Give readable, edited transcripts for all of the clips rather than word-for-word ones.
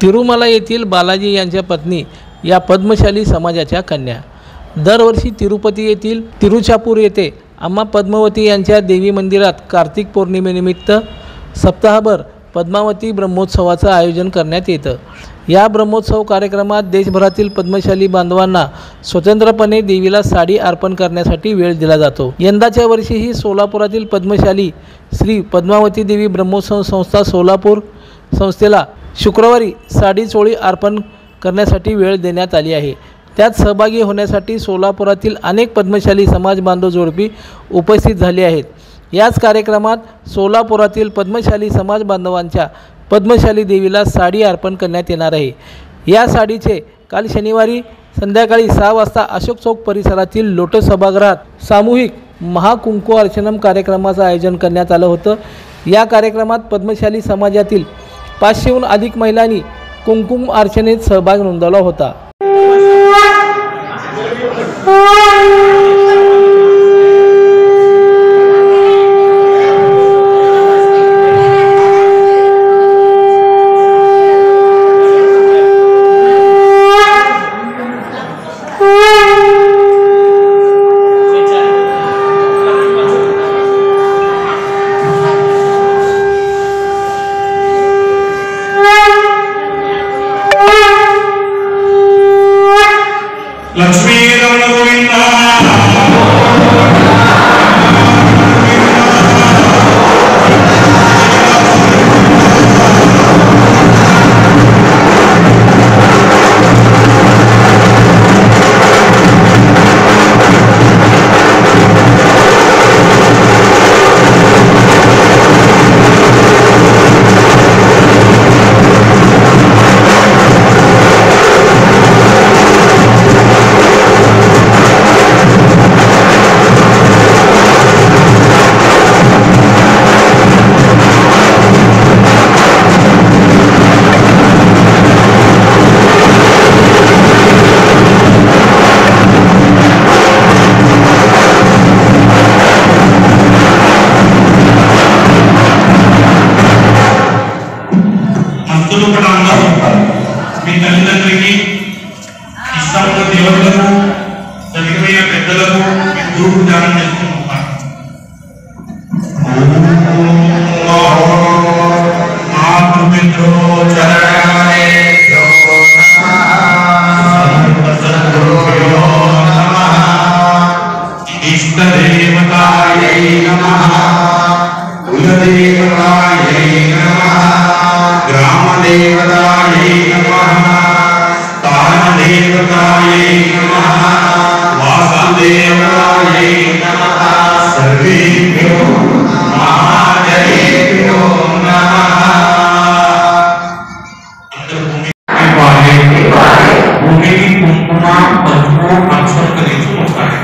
तिरुमला येथील बालाजी यांच्या पत्नी या पद्मशाली समाजाच्या कन्या। दरवर्षी तिरुपती येथील तिरुचापूर येथे अम्मा पद्मावती यांच्या देवी मंदिरात कार्तिक पौर्णिमेनिमित्त सप्ताहभर पद्मावती ब्रह्मोत्सवाचं आयोजन करण्यात येतं। या ब्रह्मोत्सव कार्यक्रमात देशभरातील पद्मशाली बांधवांना स्वतंत्रपणे देवीला साडी अर्पण करण्यासाठी वेळ दिला जातो। यंदाच्या वर्षीही सोलापुरातील पद्मशाली श्री पद्मावती देवी ब्रह्मोत्सव संस्था सोलापूर संस्थेला शुक्रवारी साडी चोळी अर्पण करण्यासाठी वेळ देण्यात आली आहे। त्यात सहभागी होण्यासाठी सोलापुरातील अनेक पद्मशाली समाज बांधव जोडपी उपस्थित झाले आहेत। याच कार्यक्रमात सोलापुरातील पद्मशाली समाज बांधवांच्या पद्मशाली देवीला साडी अर्पण करण्यात येणार आहे। या साडीचे काल शनिवारी संध्याकाळी 6 वाजता अशोक चौक परिसरातील लोटस सभागृहात सामूहिक महाकुंकू अर्चनम कार्यक्रमाचं आयोजन करण्यात आलं होतं। या कार्यक्रमात पद्मशाली समाजातील 500हून अधिक महिलांनी कुंकुम अर्चनेत सहभाग नोंदवला होता। लक्ष्मी रमण गोविंदा మీ తల్లిదండ్రులకి ఇష్టమైన దేవుళ్లకు చనిపోయిన పెద్దలకు దూపు దానం చేస్తున్నాం। इष्टदेवतायै नमः कुलदेवतायै नमः ग्रामदेवतायै नमः स्थानदेवतायै नमः वासुदेवतायै नमः सर्वेभ्यो महादेवेभ्यो नमः। भूमि की कुंकुमा पद्मो अक्षर करीचू होता है।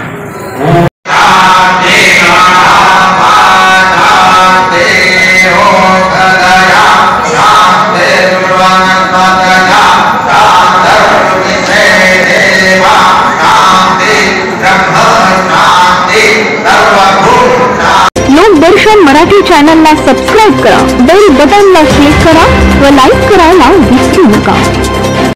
लोकदर्शन मराठी चॅनलला सबस्क्राइब करा, बेल बटनला क्लिक करा व लाईक करायला विसरू नका।